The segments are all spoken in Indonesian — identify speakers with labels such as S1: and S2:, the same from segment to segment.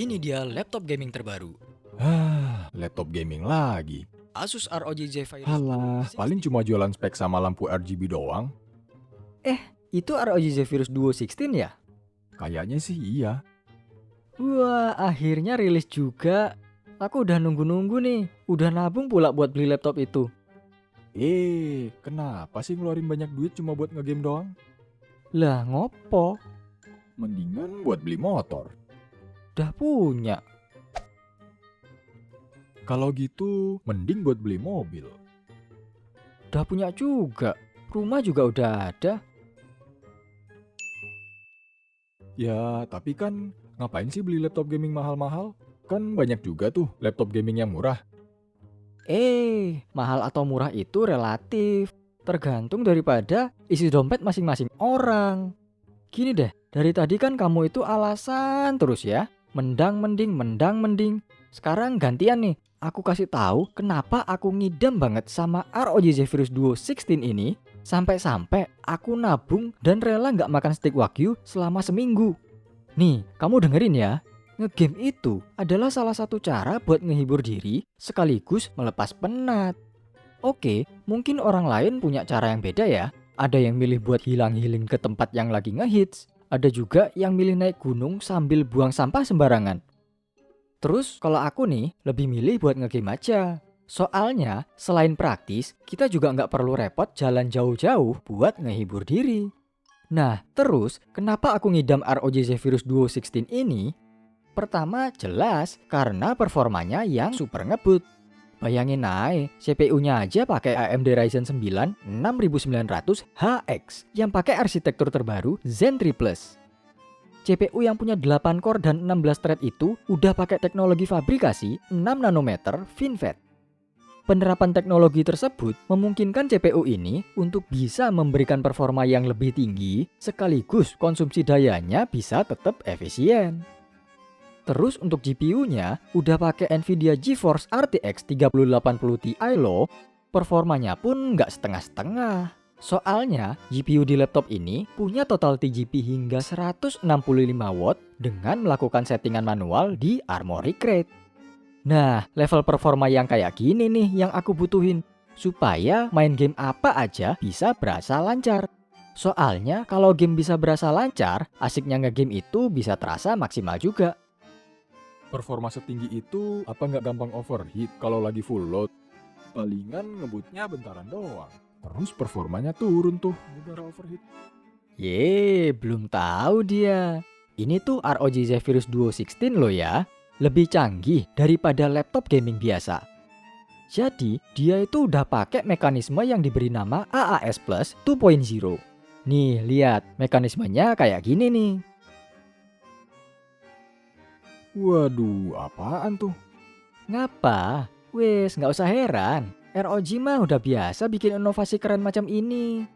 S1: Ini dia laptop gaming terbaru.
S2: Laptop gaming lagi.
S1: Asus ROG Zephyrus
S2: Halah, paling cuma jualan spek sama lampu RGB doang.
S3: Itu ROG Zephyrus Duo 16 ya?
S2: Kayaknya sih iya.
S3: Wah, akhirnya rilis juga. Aku udah nunggu-nunggu nih. Udah nabung pula buat beli laptop itu.
S2: Kenapa sih ngeluarin banyak duit cuma buat ngegame doang?
S3: Lah, ngopo?
S2: Mendingan buat beli motor.
S3: Udah punya.
S2: Kalau gitu, mending buat beli mobil.
S3: Udah punya juga. Rumah juga udah ada.
S2: Ya, tapi kan ngapain sih beli laptop gaming mahal-mahal? Kan banyak juga tuh laptop gaming yang murah.
S3: Mahal atau murah itu relatif. Tergantung daripada isi dompet masing-masing orang. Gini deh, dari tadi kan kamu itu alasan terus ya. Mendang mending. Sekarang gantian nih. Aku kasih tahu kenapa aku ngidam banget sama ROG Zephyrus Duo 16 ini. Sampai-sampai aku nabung dan rela nggak makan steak wagyu selama seminggu. Nih, kamu dengerin ya. Ngegame itu adalah salah satu cara buat ngehibur diri sekaligus melepas penat. Oke, mungkin orang lain punya cara yang beda ya. Ada yang milih buat hilang-healing ke tempat yang lagi ngehits. Ada juga yang milih naik gunung sambil buang sampah sembarangan. Terus kalau aku nih lebih milih buat ngegame aja. Soalnya selain praktis, kita juga nggak perlu repot jalan jauh-jauh buat ngehibur diri. Nah, terus kenapa aku ngidam ROG Zephyrus Duo 16 ini? Pertama jelas karena performanya yang super ngebut. Bayangin aja, CPU-nya aja pakai AMD Ryzen 9 6900HX yang pakai arsitektur terbaru Zen 3 Plus. CPU yang punya 8 core dan 16 thread itu udah pakai teknologi fabrikasi 6 nanometer FinFET. Penerapan teknologi tersebut memungkinkan CPU ini untuk bisa memberikan performa yang lebih tinggi sekaligus konsumsi dayanya bisa tetap efisien. Terus untuk GPU-nya udah pakai Nvidia GeForce RTX 3080 Ti loh. Performanya pun nggak setengah-setengah. Soalnya GPU di laptop ini punya total TGP hingga 165 watt dengan melakukan settingan manual di Armoury Crate. Nah, level performa yang kayak gini nih yang aku butuhin supaya main game apa aja bisa berasa lancar. Soalnya kalau game bisa berasa lancar, asiknya ngegame itu bisa terasa maksimal juga.
S2: Performa setinggi itu apa nggak gampang overheat kalau lagi full load? Palingan ngebutnya bentaran doang. Terus performanya turun tuh gara-gara overheat.
S3: Belum tahu dia. Ini tuh ROG Zephyrus Duo 16 loh ya. Lebih canggih daripada laptop gaming biasa. Jadi, dia itu udah pakai mekanisme yang diberi nama AAS Plus 2.0. Nih, lihat mekanismenya kayak gini nih.
S2: Waduh, apaan tuh?
S3: Ngapa? Wes, nggak usah heran. ROG mah udah biasa bikin inovasi keren macam ini.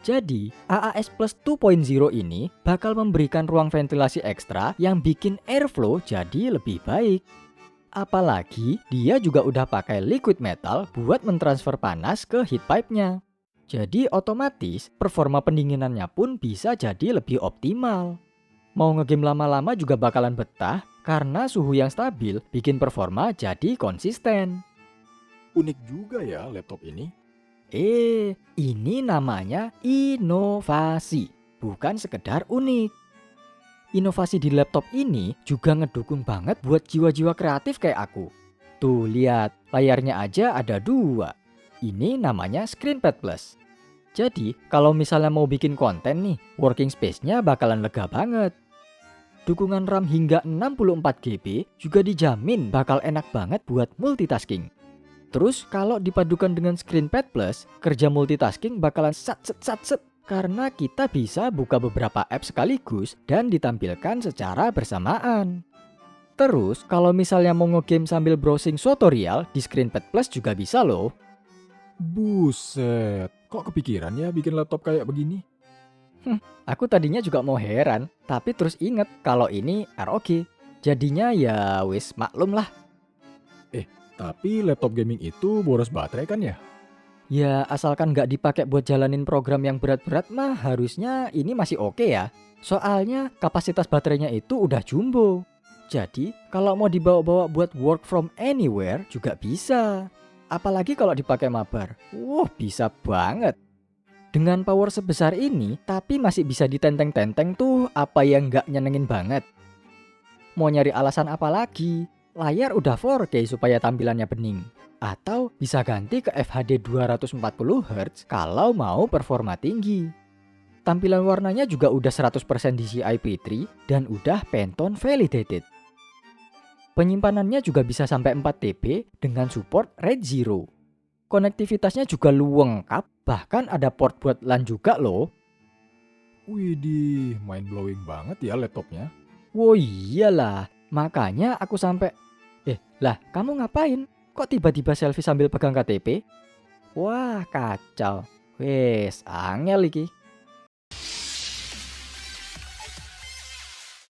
S3: Jadi, AAS Plus 2.0 ini bakal memberikan ruang ventilasi ekstra yang bikin airflow jadi lebih baik. Apalagi, dia juga udah pakai liquid metal buat mentransfer panas ke heat pipe-nya. Jadi otomatis performa pendinginannya pun bisa jadi lebih optimal. Mau ngegame lama-lama juga bakalan betah karena suhu yang stabil bikin performa jadi konsisten.
S2: Unik juga ya laptop ini.
S3: Ini namanya inovasi, bukan sekedar unik. Inovasi di laptop ini juga ngedukung banget buat jiwa-jiwa kreatif kayak aku. Tuh lihat, layarnya aja ada 2. Ini namanya ScreenPad Plus. Jadi kalau misalnya mau bikin konten nih, working space-nya bakalan lega banget. Dukungan RAM hingga 64GB juga dijamin bakal enak banget buat multitasking. Terus kalau dipadukan dengan ScreenPad Plus, kerja multitasking bakalan sat karena kita bisa buka beberapa app sekaligus dan ditampilkan secara bersamaan. Terus kalau misalnya mau ngegame sambil browsing tutorial di ScreenPad Plus juga bisa loh.
S2: Buset, kok kepikiran ya bikin laptop kayak begini?
S3: Aku tadinya juga mau heran, tapi terus inget kalau ini ROG. Jadinya ya wis maklum lah.
S2: Tapi laptop gaming itu boros baterai kan ya?
S3: Ya asalkan nggak dipakai buat jalanin program yang berat-berat mah harusnya ini masih oke ya. Soalnya kapasitas baterainya itu udah jumbo. Jadi, kalau mau dibawa-bawa buat work from anywhere juga bisa. Apalagi kalau dipakai mabar. Wah, bisa banget. Dengan power sebesar ini, tapi masih bisa ditenteng-tenteng tuh, apa yang nggak nyenengin banget. Mau nyari alasan apa lagi? Layar udah 4K supaya tampilannya bening. Atau bisa ganti ke FHD 240Hz kalau mau performa tinggi. Tampilan warnanya juga udah 100% DCI-P3 dan udah Pantone validated. Penyimpanannya juga bisa sampai 4 TB dengan support RAID 0. Konektivitasnya juga lengkap, bahkan ada port buat LAN juga loh.
S2: Widih, mind blowing banget ya laptopnya.
S3: Wah iyalah, makanya aku sampai... lah kamu ngapain? Kok tiba-tiba selfie sambil pegang KTP? Wah kacau. Wes, angel iki.